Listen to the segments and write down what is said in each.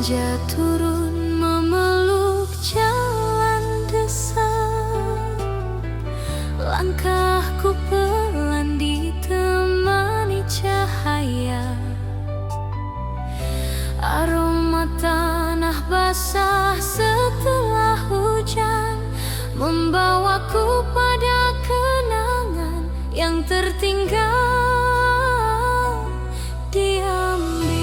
Senja turun memeluk jalan desa, langkahku pelan ditemani cahaya. Aroma tanah basah setelah hujan membawaku pada kenangan yang tertinggal diam-diam.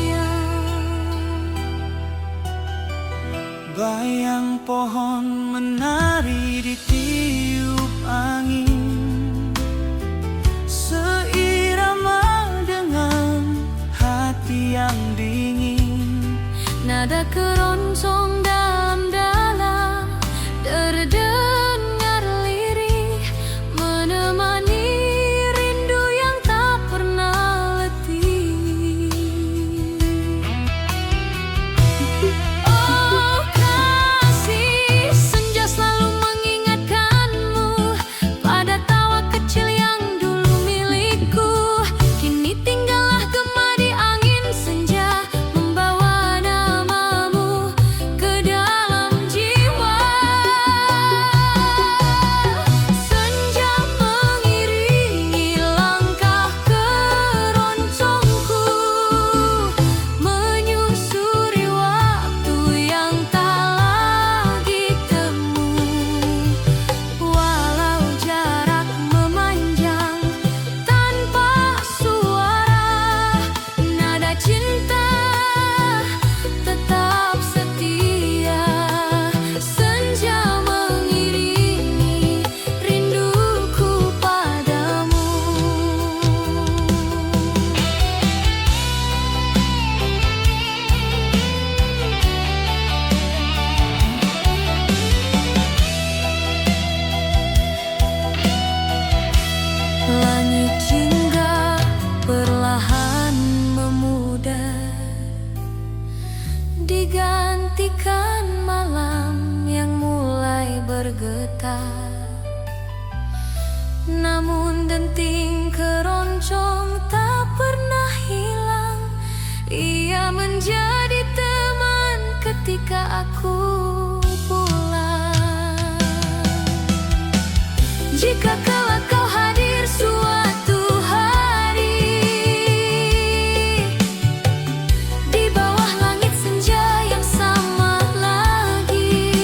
Bayang pohon menari di tiup angin, seirama dengan hati yang dingin. Nada keroncong dalam-dalam terdengar lirih, menemani rindu yang tak pernah letih. Oh kasih, senja selalu mengingatkanmu pada tawa kecil yang dulu milikku. Kini tinggallah gema di angin senja, membawa namamu ke dalam jiwa. Senja mengiringi langkah keroncongku, menyusuri waktu yang tak lagi temu. Walau jarak memanjang tanpa suara, nada cinta tetap setia. Senja mengiringi rinduku padamu. Langit jingga perlahan memudar, digantikan malam yang mulai bergetar. Namun denting keroncong tak pernah hilang, ia menjadi teman ketika aku pulang. Jika kelak kau hadir suatu hari di bawah langit senja yang sama lagi,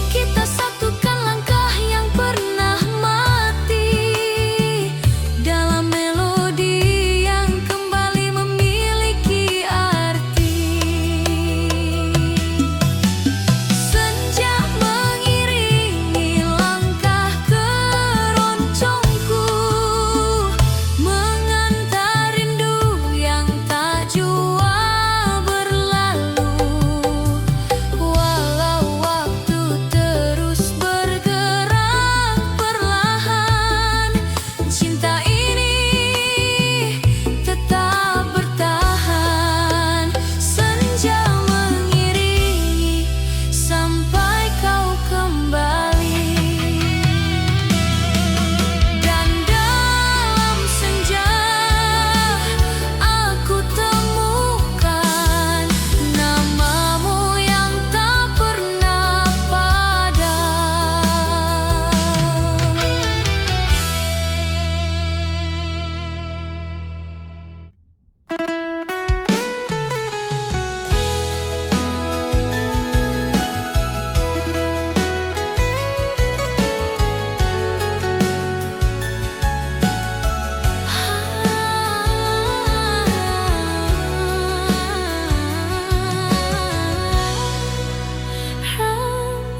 kita satukan langkah yang pernah mati dalam melodi yang kembali memiliki arti. Senja mengiringi langkah keroncongku, mengantar rindu yang tak jua berlalu. Walau waktu terus bergerak perlahan, cinta ini tetap bertahan. Senja mengiringi sampai kau kembali, dan dalam senja aku temukan namamu yang tak pernah padam.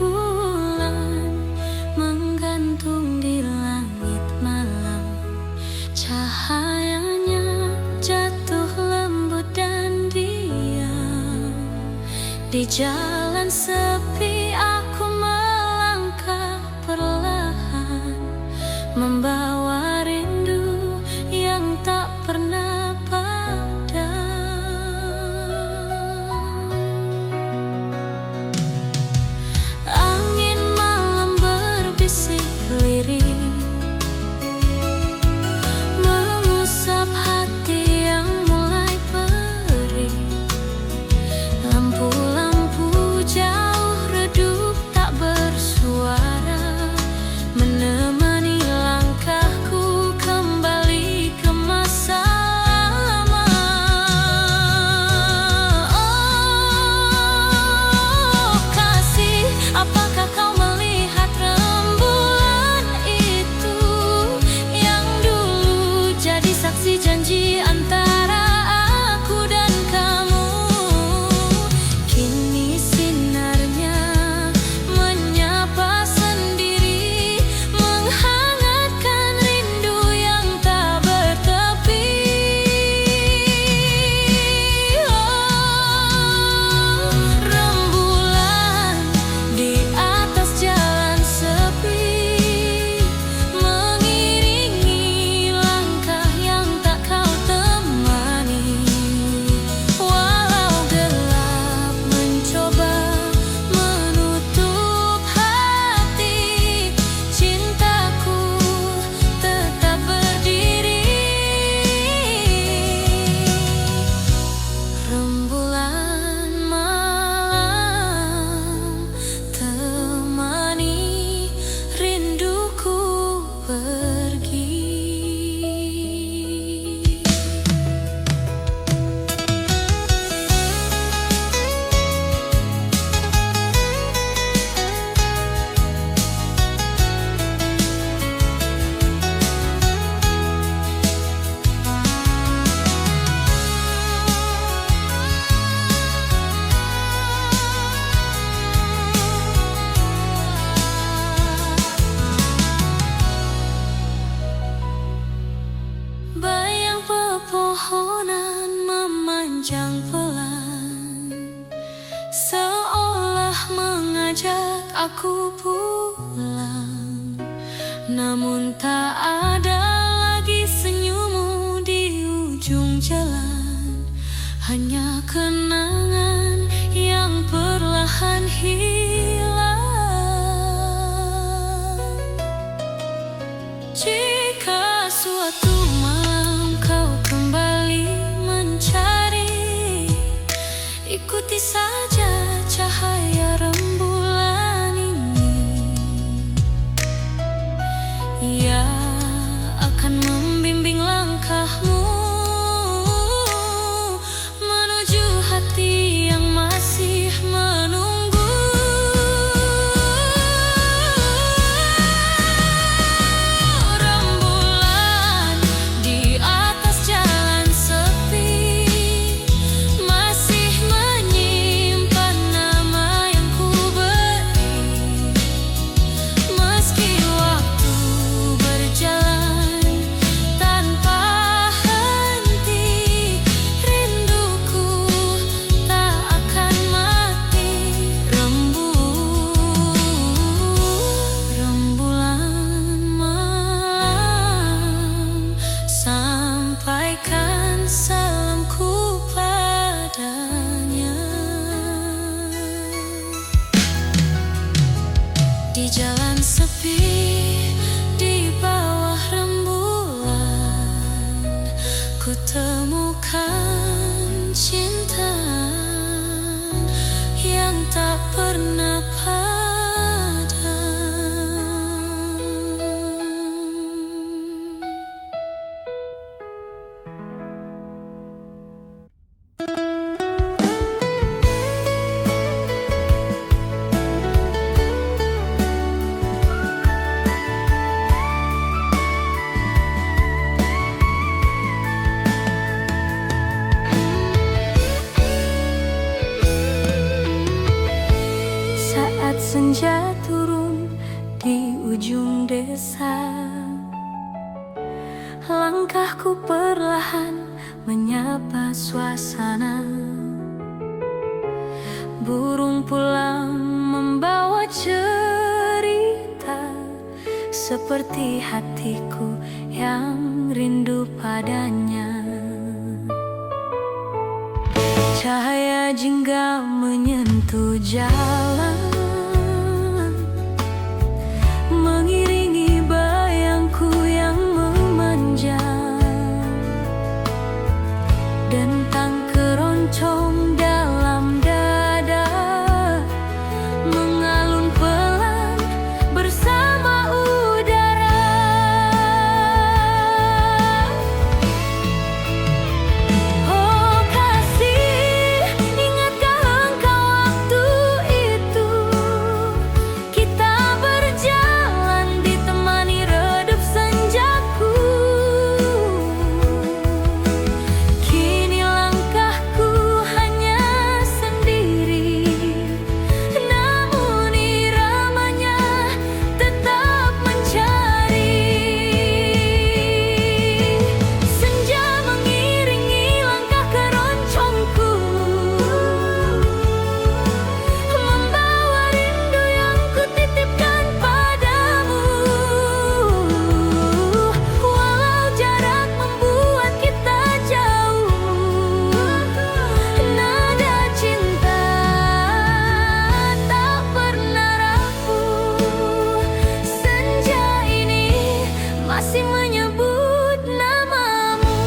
Rembulan menggantung di langit malam, cahayanya jatuh lembut dan diam. Di jalan sepi aku melangkah perlahan, membawa rindu yang tak pernah padam. Angin malam berbisik lirih, mengusap hati yang mulai perih. pepohonan memanjang pelan, seolah mengajak aku pulang. Namun tak ada lagi senyummu di ujung jalan, hanya kenangan yang perlahan hilang. Jika suatu malam kau kembali mencari, ikuti saja cahaya rembulan ini. Ia akan membimbing langkahmu menuju hati yang masih menunggu. Rembulan di atas jalan sepi masih menyimpan nama yang ku beri. Meski waktu berjalan tanpa henti, rinduku tak akan mati. Rembulan malam, sampaikan salamku padanya. Di jalan sepi, di bawah rembulan, ku temukan cinta yang tak pernah padam. Saat senja turun di ujung desa, langkahku perlahan menyapa suasana. Burung pulang membawa cerita, seperti hatiku yang rindu padanya. Cahaya jingga menyentuh jalan, mengiringi bayangku yang memanjang. Dentang keroncong dalam dada mengalun pelan bersama udara. Oh kasih, ingatkah engkau waktu itu kita berjalan ditemani redup senjaku. Kini langkahku hanya sendiri, namun iramanya tetap mencari. Senja mengiringi langkah keroncongku, membawa rindu yang kutitipkan padamu. Walau jarak membuat kita jauh, nada cinta tak pernah rapuh. Senja ini masih menyebut namamu.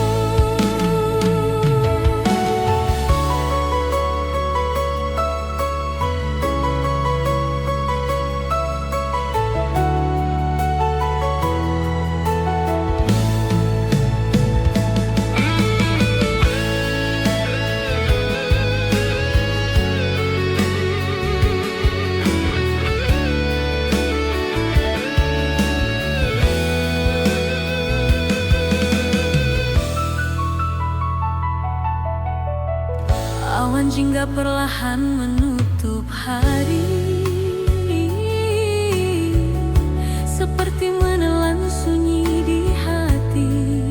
Awan jingga perlahan menutup hari, seperti menelan sunyi di hati.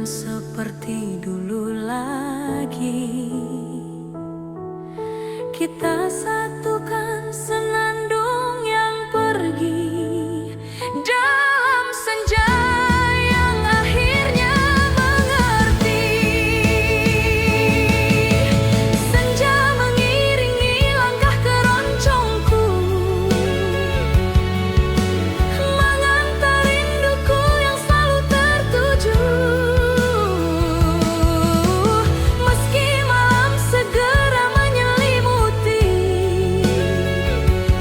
seperti dulu lagi. Kita satukan senandung yang pergi dalam senja yang akhirnya mengerti. Senja mengiringi langkah keroncongku, mengantar rinduku yang selalu tertuju. Meski malam segera menyelimuti,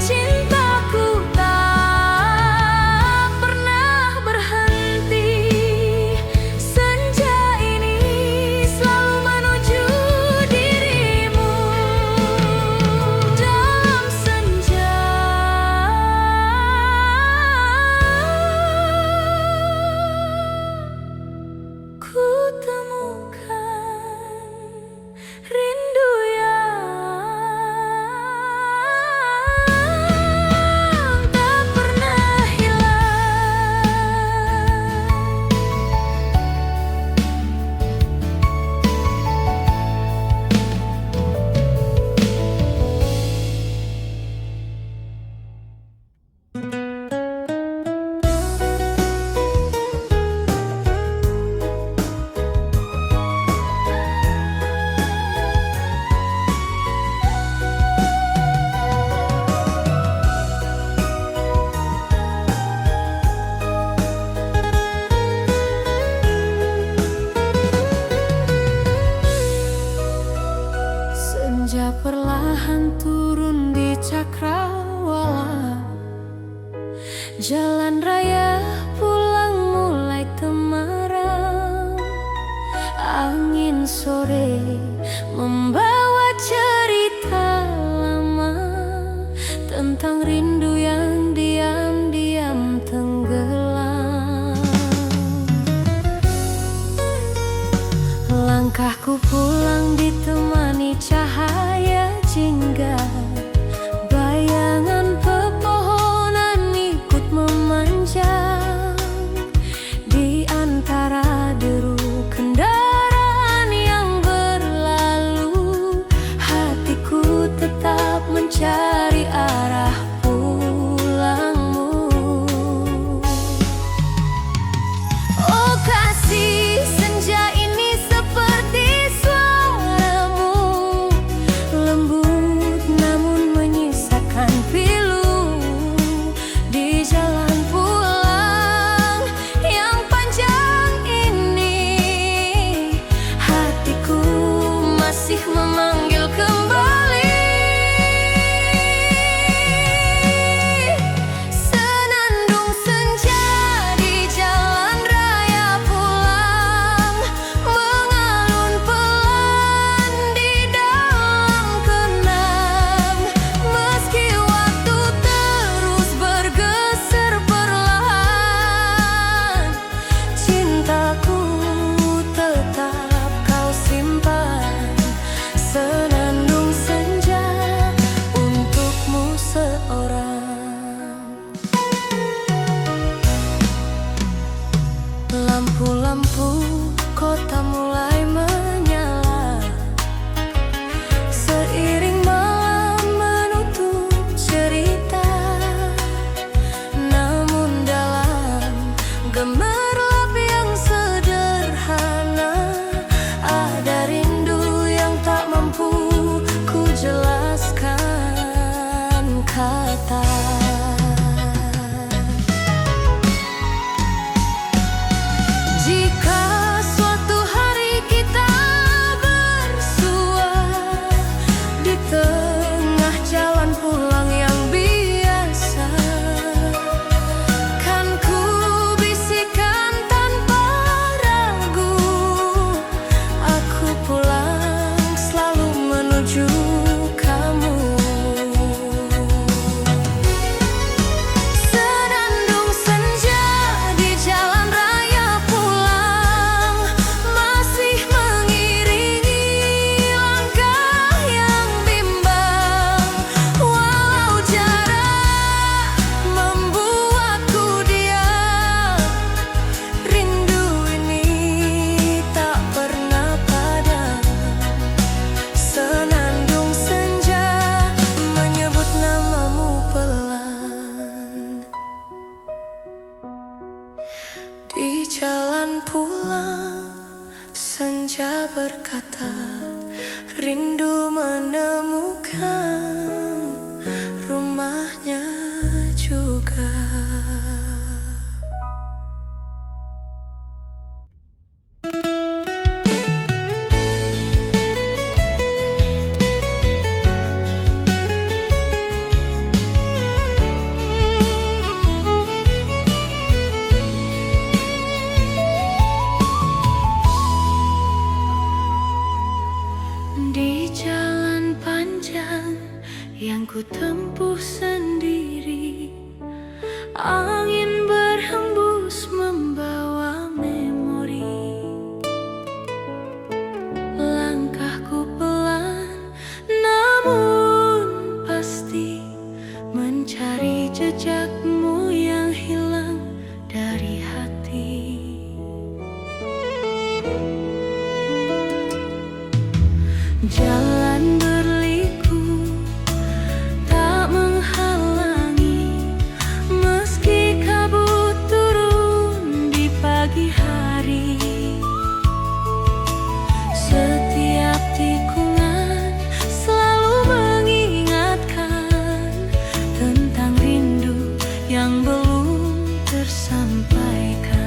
cintaku tak pernah berhenti. Senja ini selalu menuju dirimu dalam senja. Ku temukan rindu yang tak pernah senja perlahan turun di cakrawala. Jalan raya pulang mulai temaram. Angin sore membawa cerita lama tentang rindu yang diam-diam tenggelam. Langkahku pulang ditemani cahaya jingga. Bayangan pepohonan ikut memanjat. pulang, senja berkata rindu menemukan rumahnya juga. Di jalan panjang yang ku tempuh sendiri, angin berhembus membawa memori. Langkahku pelan namun pasti, mencari jejakmu yang hilang dari hati. Jalan berliku tak menghalangi, meski kabut turun di pagi hari. Setiap tikungan selalu mengingatkan tentang rindu yang belum tersampaikan.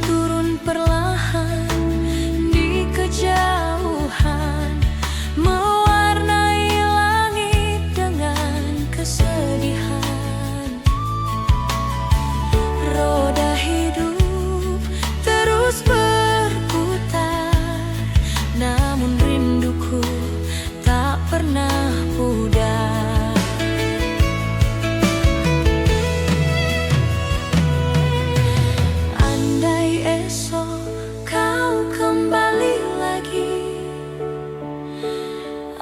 Turun perlahan di kejauhan, mewarnai langit dengan kesedihan. Roda hidup terus berputar, namun rinduku tak pernah pudar.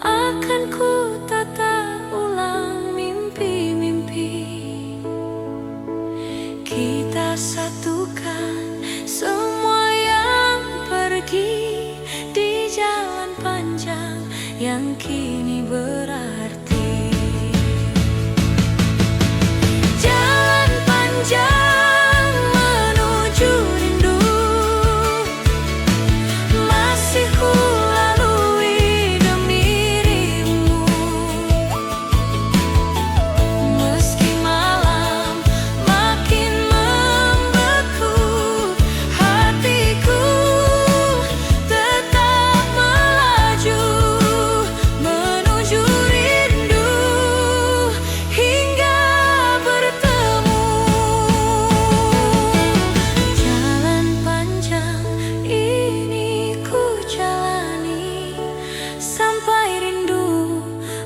Akan ku tata ulang mimpi-mimpi, kita satukan semua yang pergi di jalan panjang yang kini berarti. Jalan panjang menuju rindu, masih ku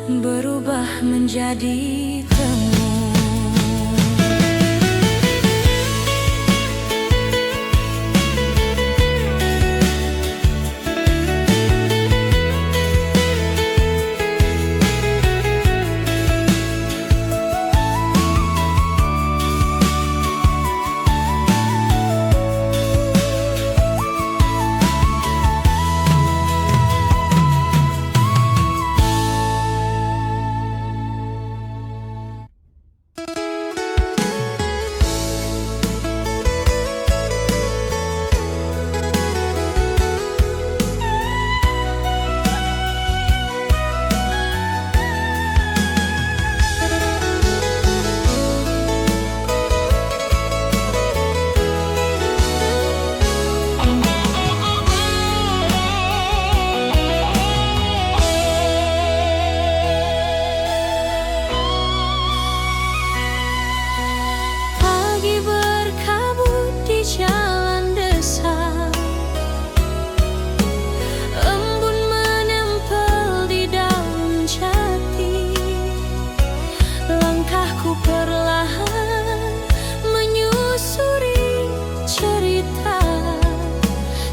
berubah menjadi temu.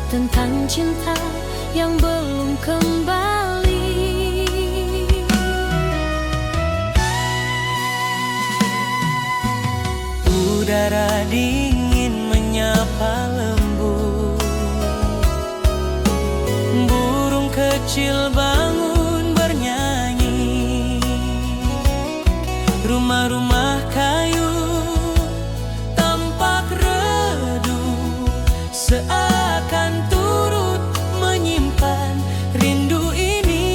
tentang cinta yang belum kembali. Udara dingin menyapa lembut, burung kecil bangun bernyanyi, rumah-rumah kayu tampak redup, seakan turut menyimpan rindu ini.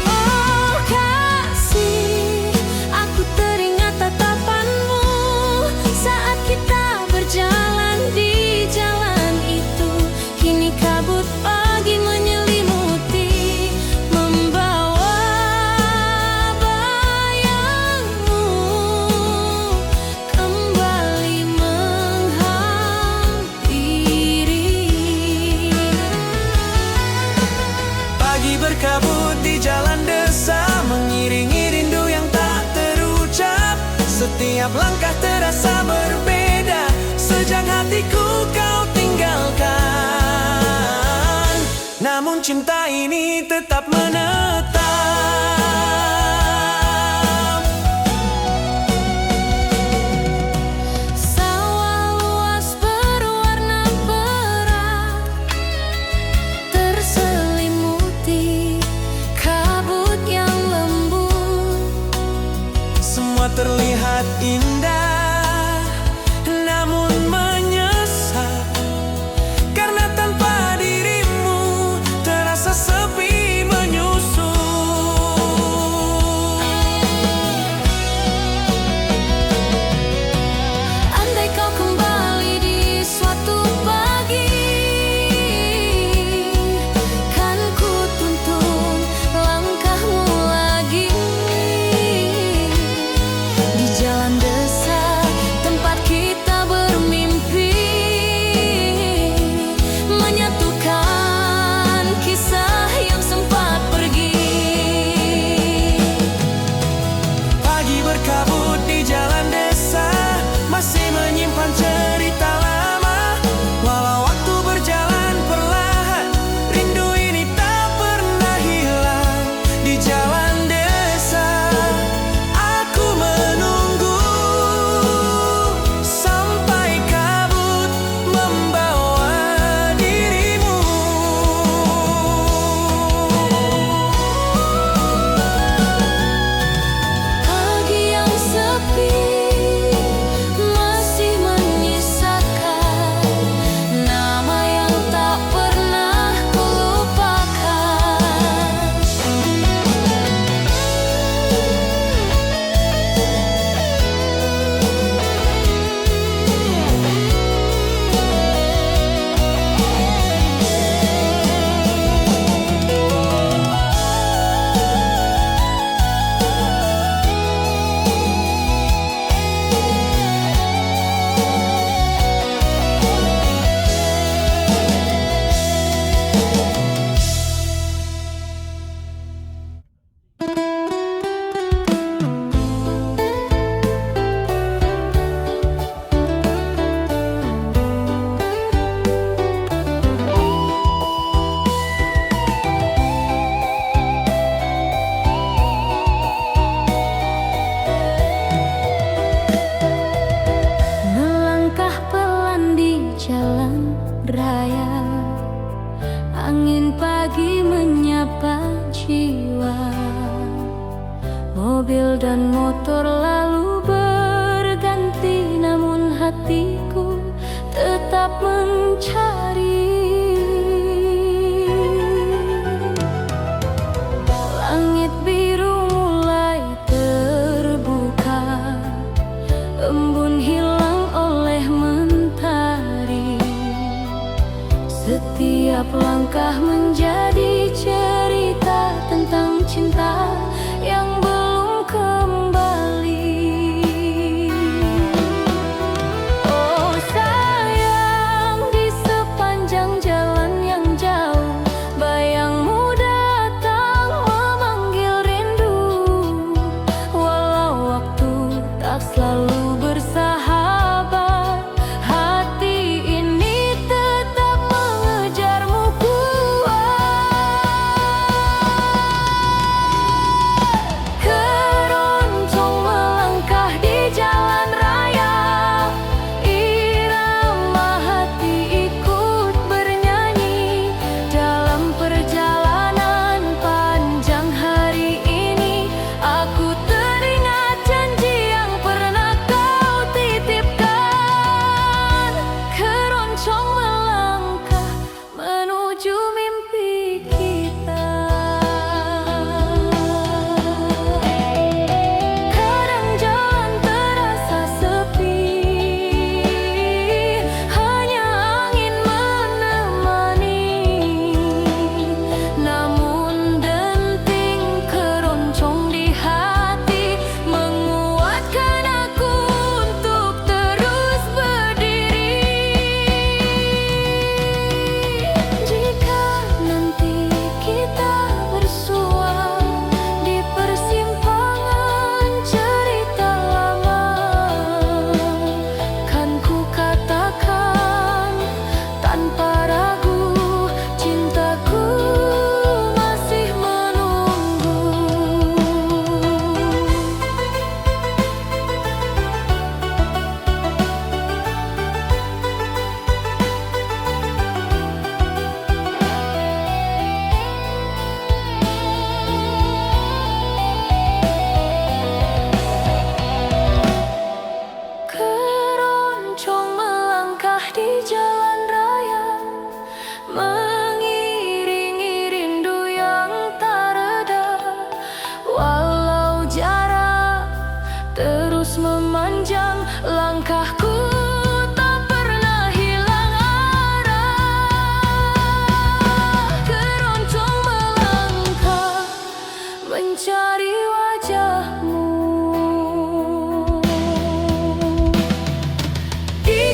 Oh kasih, aku teringat tatapanmu saat kita berjalan di jalan itu. Kini kabut pagi menyelimuti, membawa bayangmu kembali menghampiri. Pagi berkabut di jalan desa, mengiringi rindu yang tak terucap. Setiap langkah terasa berbeda, sejak hatiku kau tinggalkan. Namun cinta ini tetap menetap. Sawah luas berwarna perak, terselimuti kabut yang lembut. Semua terlihat indah, namun menyesal, karena tanpa dirimu terasa sepi menyusul. Andai kau kembali di suatu pagi, kan ku tuntun langkahmu lagi di jalan desa tempat kita bermimpi, menyatukan kisah yang sempat pergi. Pagi berkabut di jalan desa, masih menyimpan cerita lama. Walau waktu berjalan perlahan, rindu ini tak pernah hilang. Di jalan desa, aku menunggu sampai kabut membawa dirimu. Pagi yang sepi masih menyisakan nama yang tak pernah kulupakan. Melangkah pelan di jalan raya, angin pagi menyapa jiwa. Mobil dan motor lalu berganti, namun hatiku tetap mencari. Langit biru mulai terbuka, embun hilang oleh mentari. Setiap langkah menjadi cerita tentang cinta yang belum kembali. Oh sayang, di sepanjang jalan yang jauh, bayangmu datang memanggil rindu. Walau waktu tak selalu bersahabat,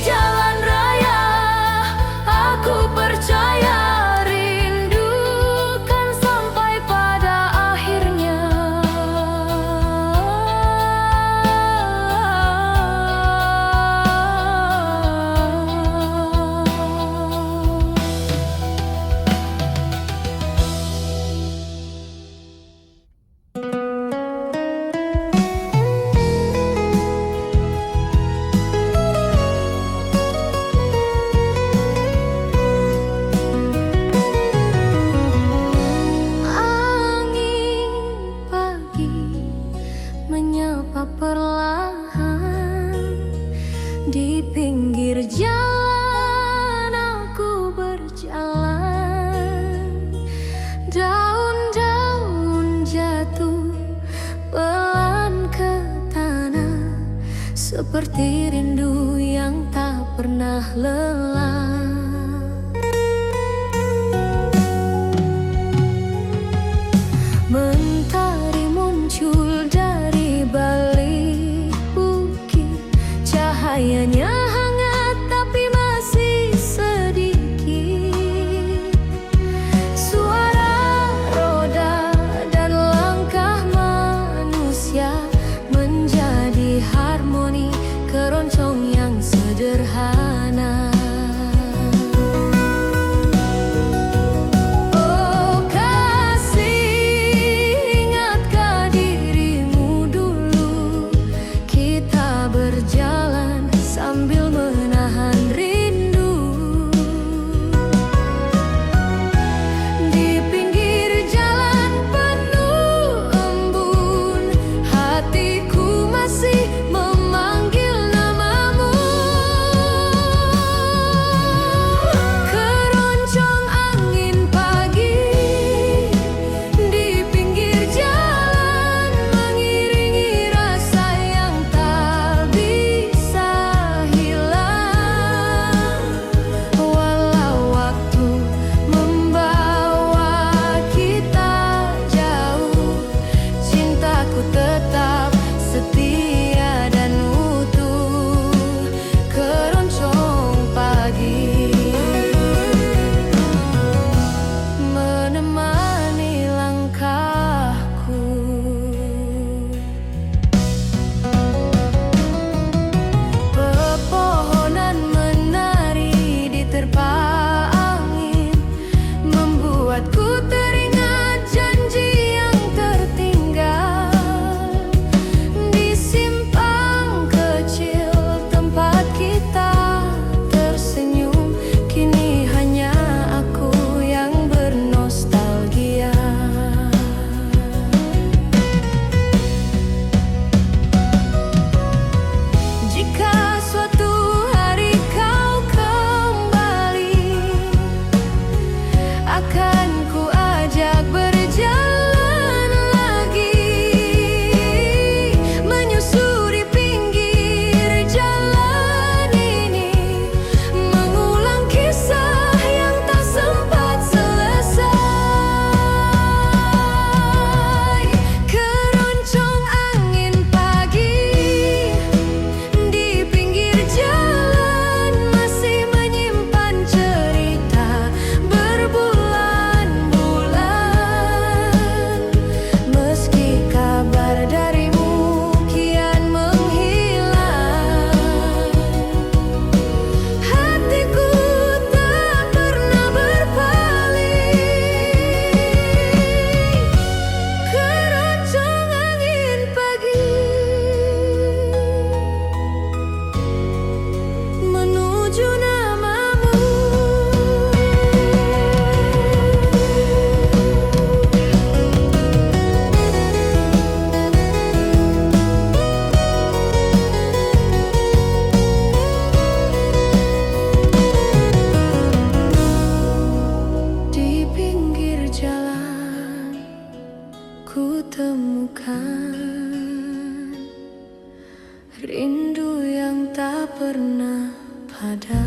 jalan raya. Aku percaya rindu kan sampai pada akhirnya. Angin pagi menyapa perlahan di pinggir jalan. Aku berjalan, daun-daun jatuh pelan ke tanah, seperti rindu yang tak pernah lelah. Mentari muncul dari balik bukit, cahayanya hangat tapi masih sedikit. Suara roda dan langkah manusia menjadi harmoni keroncong yang sederhana. Oh kasih, ingatkah dirimu dulu? Kita berjalan sambil menahan rindu. Di pinggir jalan penuh embun, hatiku masih memanggil namamu. Keroncong angin pagi di pinggir jalan mengiringi rasa yang tak bisa hilang. Walau waktu membawa kita jauh, cintaku tetap setia dan utuh. Keroncong pagi menemani langkahku. Pepohonan menari diterpa angin, membuatku teringat janji yang tertinggal. Di simpang kecil tempat kita tersenyum, kini hanya aku yang bernostalgia. Jika suatu hari kau kembali, akan ku ajak berjalan lagi, menyusuri pinggir jalan ini, mengulang kisah yang tak sempat selesai. Keroncong angin pagi di pinggir jalan masih menyimpan cerita berbulan-bulan. Meski kabar darimu kian menghilang, hatiku tak pernah berpaling. Keroncong angin pagi menuju namamu. Di pinggir jalan ku temukan rindu yang tak pernah padam.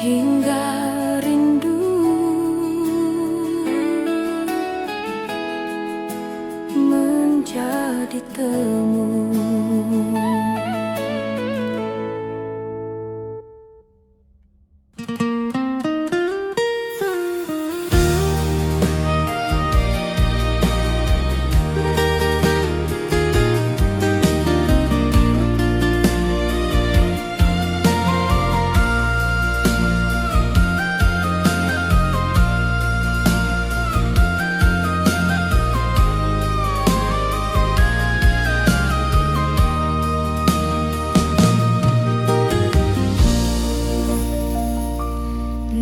hingga rindu menjadi temu.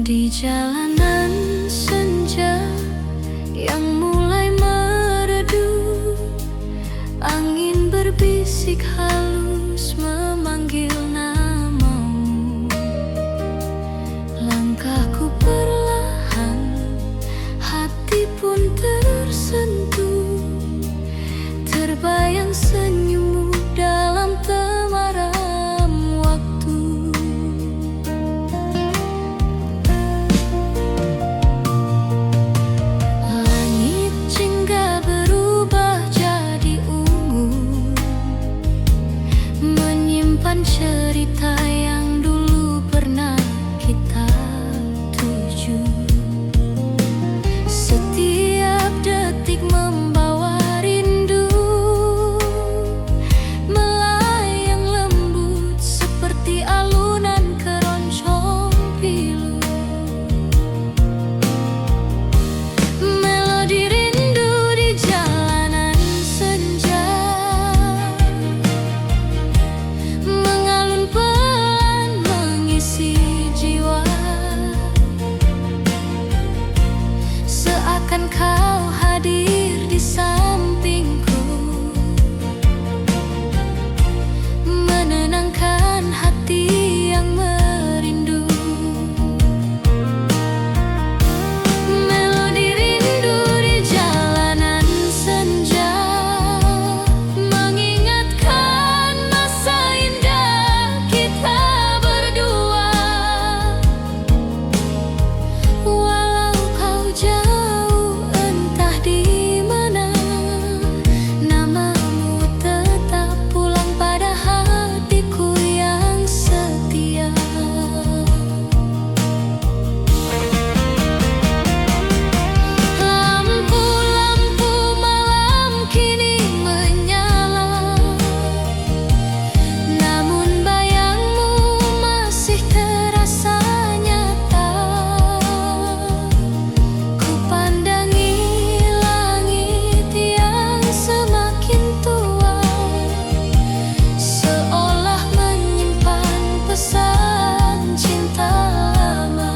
Di jalanan senja yang mulai meredu, angin berbisik halus memanggil namamu. Langkahku perlahan, hati pun tersentuh, terbayang senyummu dalam temaram waktu. Cerita yang dulu pernah kita tuju, setiap detik membawa rindu, melayang lembut seperti alunan keroncong pilu. Melodi rindu di jalanan senja, seakan kau hadir di sampingku, menenangkan hati yang merindu. Melodi rindu di jalanan senja, mengingatkan masa indah kita berdua. Walau kau jauh entah di mana, namamu tetap pulang pada hatiku yang setia. Lampu-lampu malam kini menyala, namun bayangmu masih terasa nyata. Ku pandangi langit yang semakin tua, seolah menyimpan pesan cinta lama.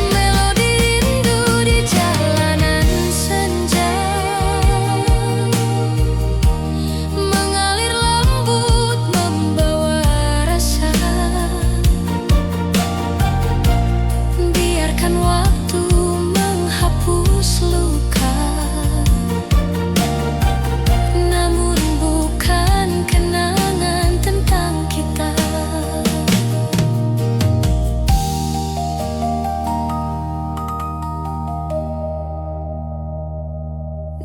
Melodi rindu di jalanan senja, mengalir lembut membawa rasa. Biarkan waktu menghapus luka, namun bukan kenangan tentang kita.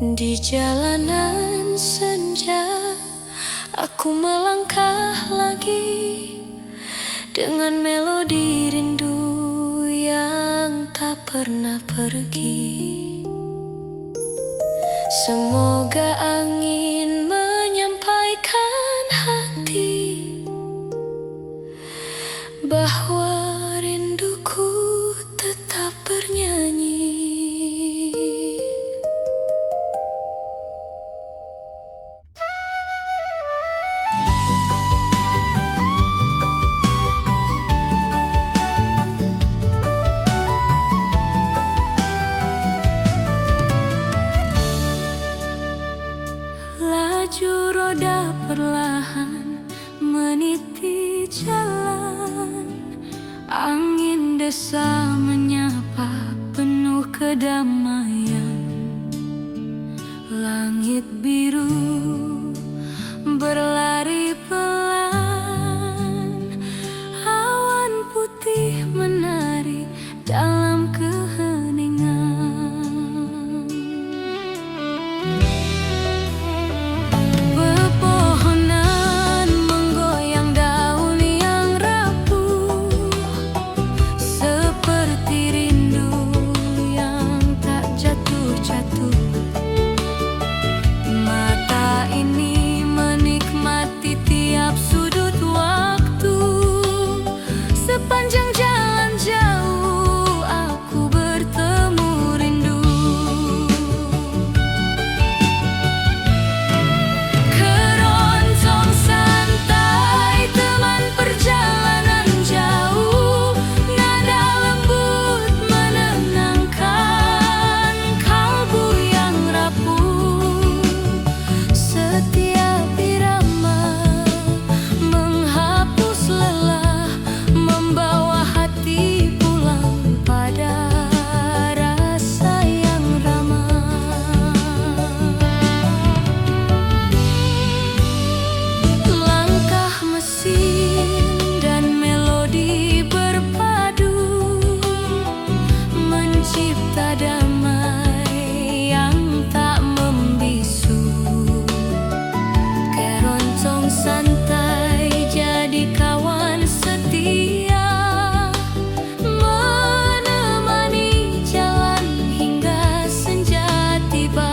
Di jalanan senja, aku melangkah lagi dengan melodi rindu yang tak pernah pergi. Semoga angin menyampaikan hati bahwa rinduku tetap bernyanyi. La desa menyapa penuh kedamaian. Langit biru berlari pelan, awan putih menari dalam keheningan. Pepohonan menggoyang daun yang rapuh, seperti rindu yang tak jatuh-jatuh. Mata ini menikmati tiap sudut waktu. Sepanjang jalan jauh aku bertemu rindu. Keroncong santai teman perjalanan jauh, nada lembut menenangkan kalbu yang rapuh. Setiap irama menghapus lelah, membawa hati pulang pada rasa yang ramah. Langkah mesin dan melodi berpadu, mencipta damai yang tak membisu. Keroncong santai jadi kawan setia, menemani jalan hingga senja tiba.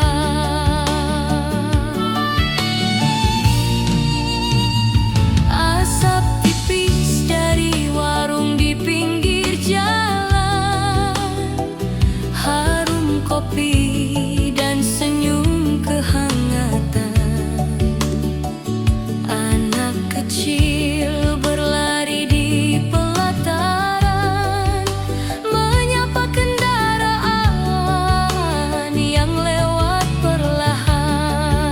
Asap tipis dari warung di pinggir jalan, harum kopi dan senyum kehangatan. Anak kecil berlari di pelataran, menyapa kendaraan yang lewat perlahan.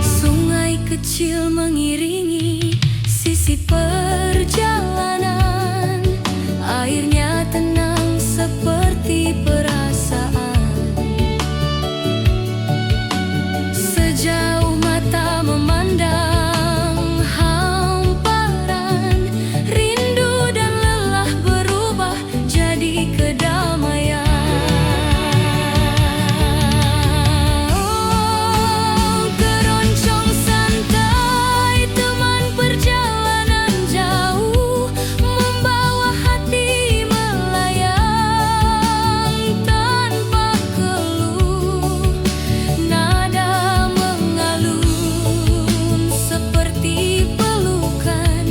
Sungai kecil mengiringi sisi perjalanan, airnya tenang seperti perasaan. Sejauh mata memandang hamparan, rindu dan lelah berubah jadi kedamaian. Keroncong santai teman perjalanan jauh, membawa hati melayang tanpa keluh. Nada mengalun seperti pelukan,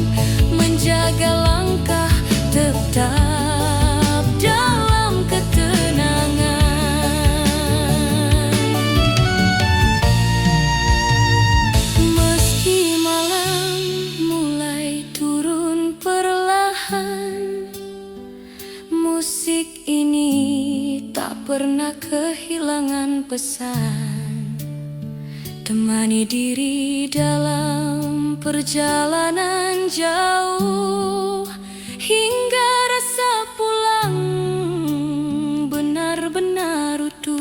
menjaga langkah tetap dalam ketenangan. Meski malam mulai turun perlahan, musik ini tak pernah kehilangan pesan. Temani diri dalam perjalanan jauh, hingga rasa pulang benar-benar utuh.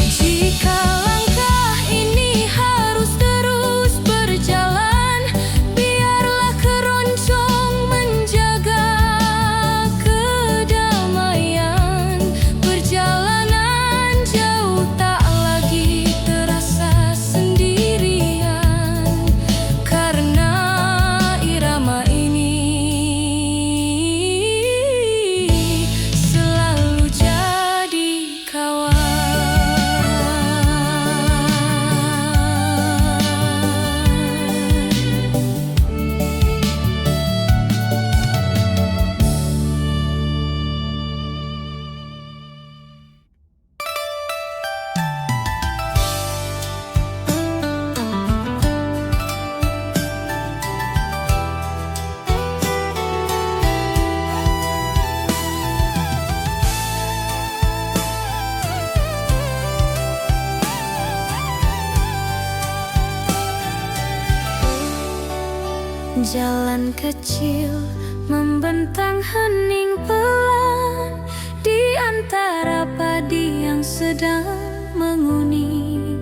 Jika langkah ini harus terus berjalan, biarlah keroncong menjaga kedamaian. Perjalanan jauh tak lagi terasa sendirian, karena irama ini Jalan kecil membentang hening pelan di antara padi yang sedang menguning.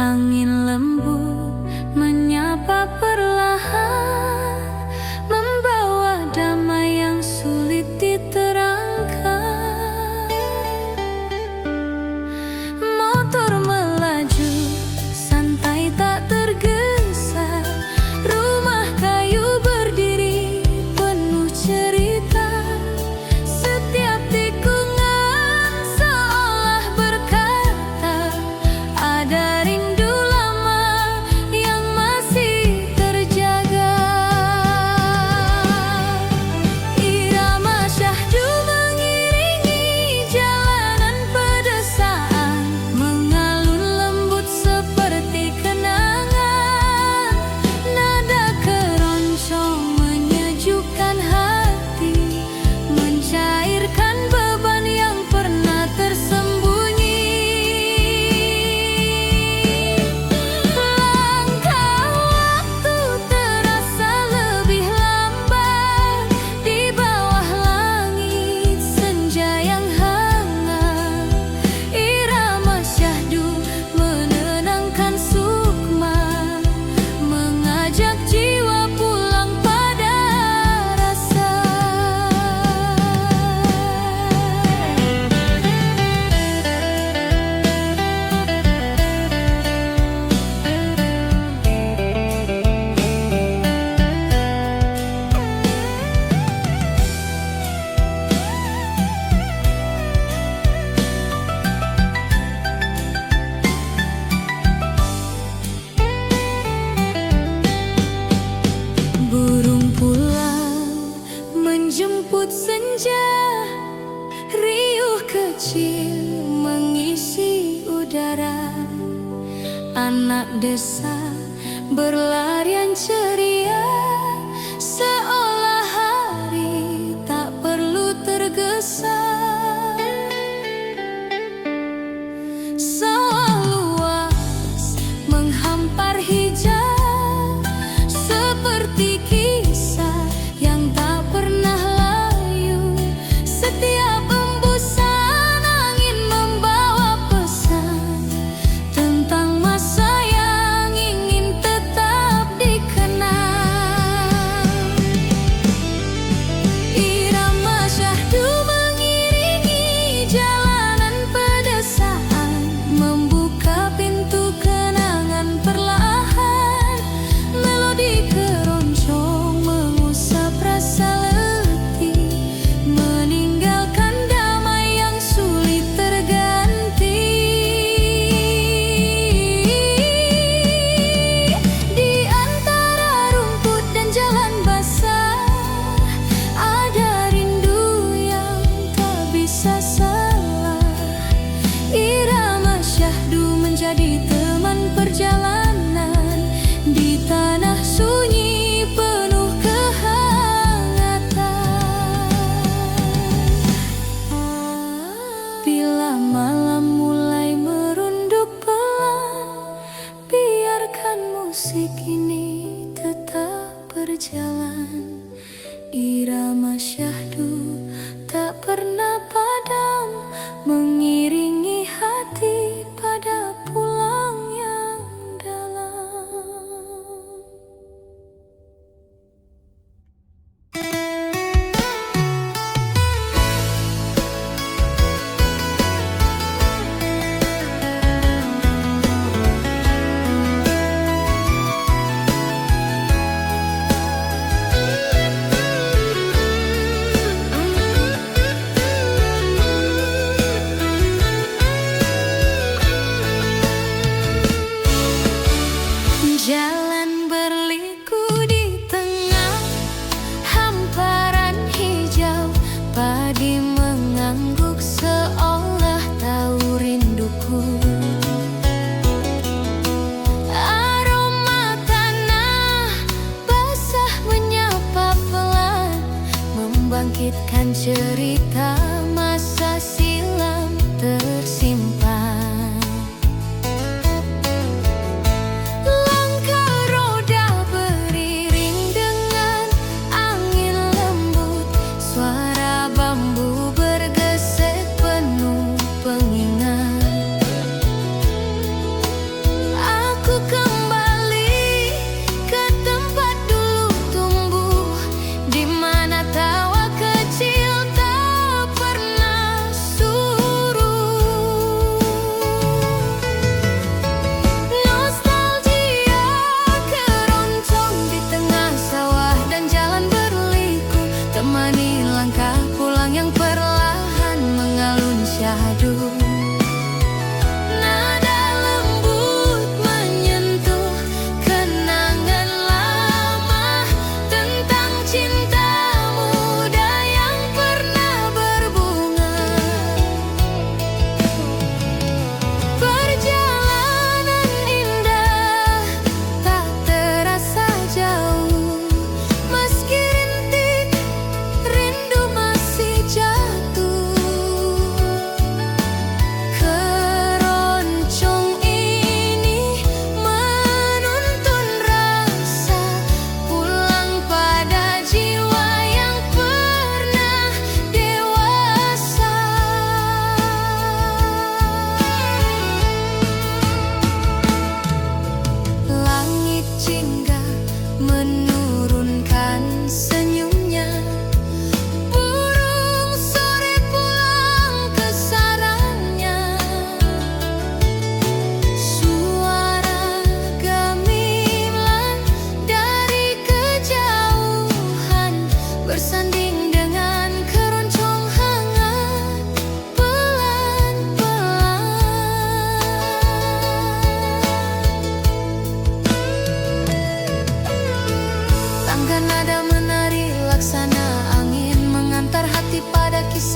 Angin lembut menyapa perlahan, membawa damai yang sulit diterangkan. Motor melaju santai tak tergesa, rumah kayu berdiri penuh cerita. Setiap tikungan seolah berkata, ada rindu lama yang masih terjaga. Irama syahdu mengiringi jalanan pedesaan, mengalun lembut seperti kenangan. Nada keroncong menyejukkan hati, mencairkan beban yang pernah tersembunyi. Langkah waktu terasa lebih lambat di bawah langit senja yang hangat. Irama syahdu menenangkan sukma, mengajak jiwa pulang pada rasa. Burung pulang menjemput senja, riuh kecil mengisi udara. Anak desa berlarian ceria, seolah hari tak perlu tergesa. Sawah luas menghampar hijau, seperti kisah yang tak pernah layu. Setiap embusan angin membawa pesan tentang masa yang ingin tetap dikenang. Irama syahdu mengiringi jalanan pedesaan, membuka pintu kenangan perlahan. Melodi keroncong mengusap rasa letih, meninggalkan damai yang sulit terganti. Di antara rumput dan jalan basah, ada rindu yang tak bisa salah. Irama syahdu menjadi teman perjalanan di tanah sunyi penuh kehangatan. Bila malam mulai merunduk pelan, biarkan musik ini tetap berjalan. Irama syahdu tak pernah padam, mengiringi hati pada pulang yang dalam. Jalan berliku di tengah hamparan hijau, padi mengangguk seolah tahu rinduku. Aroma tanah basah menyapa pelan, membangkitkan cerita masa silam tersimpan. Langkah roda beriring dengan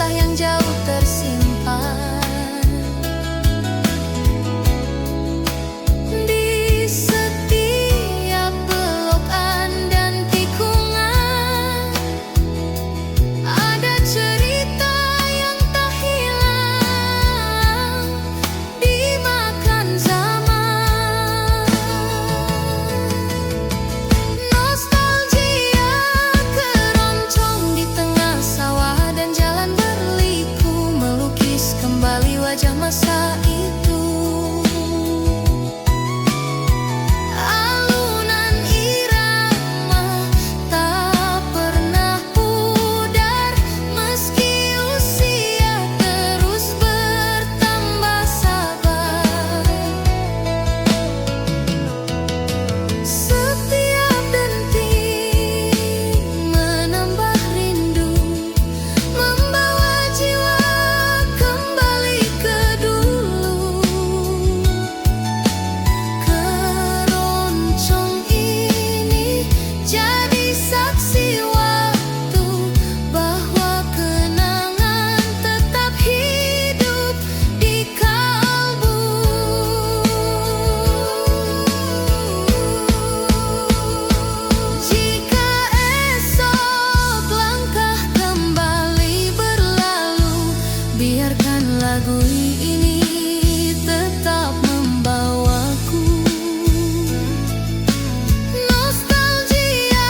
kisah yang jauh tersimpan. Di setiap belokan dan tikungan ada cerita yang tak hilang dimakan zaman. Nostalgia keroncong di tengah sawah dan jalan berliku, melukis kembali wajah masa itu. Alunan irama tak pernah pudar, meski usia terus bertambah sabar. Setiap denting menambah rindu, membawa jiwa kembali ke dulu. Keroncong ini jadi saksi waktu bahwa kenangan tetap hidup di kalbu. Jika esok langkah kembali berlalu, biarkan lagu ini tetap membawaku. Nostalgia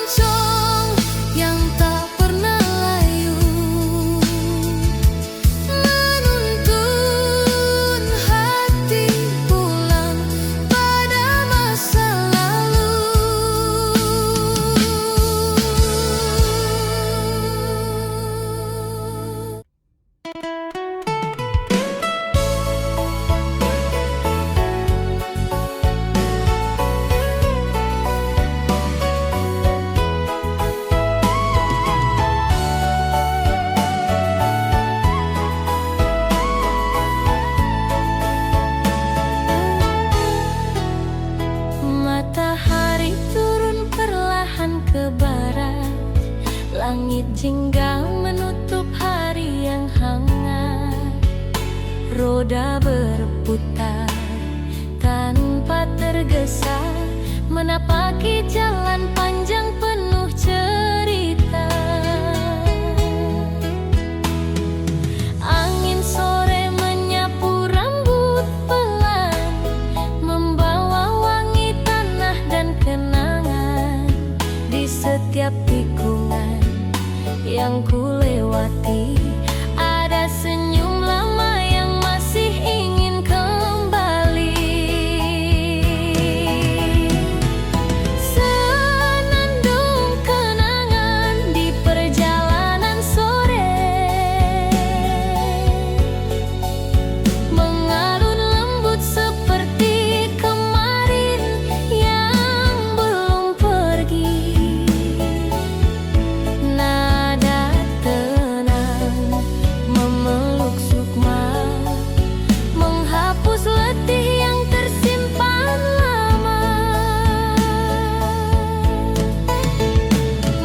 keroncong yang tak pernah layu, menuntun hati pulang pada masa lalu. Matahari turun perlahan ke barat, langit jingga menutup hari yang hangat. Roda berputar tanpa tergesa, menapaki jalan panjang penuh cerita. Angin sore menyapu rambut pelan, membawa wangi tanah dan kenangan. Di setiap tikungan yang ku lewati, ada senyum lama yang masih ingin kembali. Senandung kenangan di perjalanan sore, mengalun lembut seperti kemarin yang belum pergi. Nada tenang memeluk sukma, menghapus letih yang tersimpan lama.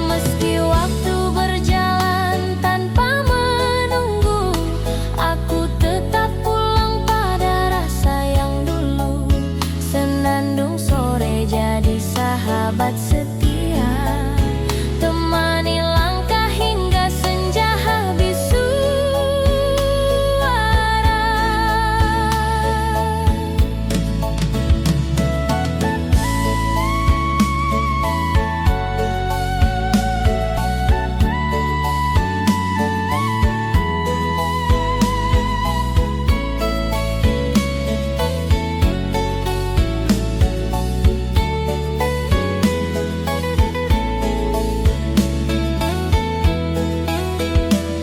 Meski waktu berjalan tanpa menunggu, aku tetap pulang pada rasa yang dulu. Senandung sore jadi sahabat setia, temani langkah hingga senja habis suara.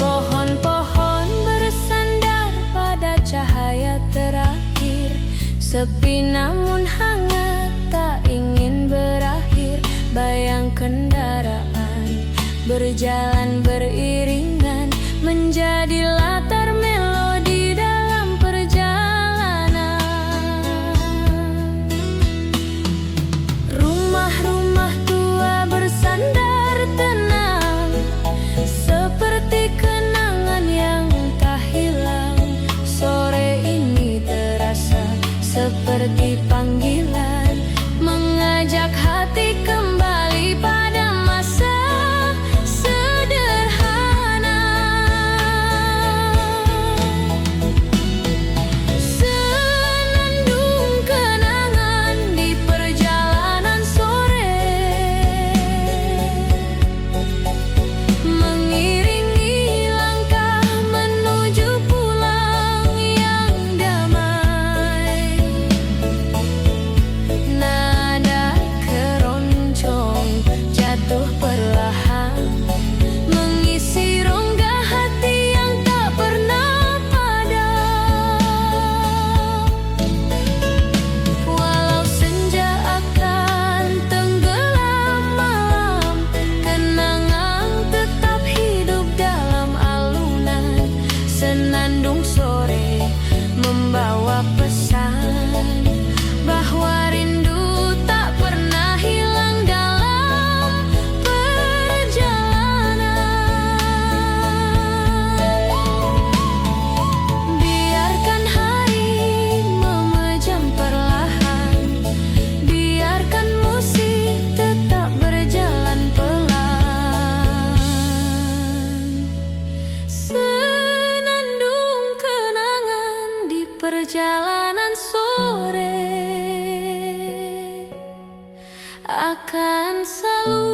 Pohon-pohon bersandar pada cahaya terakhir, sepi namun hangat tak ingin berakhir. Bayang kendaraan berjalan beriringan, menjadi latar melodi dalam perjalanan. Rumah-rumah tua bersandar tenang, seperti panggilan, mengajak hati kembali pada masa sederhana. Senandung kenangan di perjalanan sore, mengiringi langkah menuju pulang yang damai. Nada keroncong jatuh perlahan, mengisi rongga hati yang tak pernah padam. Walau senja akan tenggelam malam, kenangan tetap hidup dalam alunan. Senandung sore membawa pesan bahwa rindu tak pernah hilang dalam perjalanan. Biarkan hari memejam perlahan, biarkan musik tetap berjalan pelan. Senandung kenangan di perjalanan sore akan selalu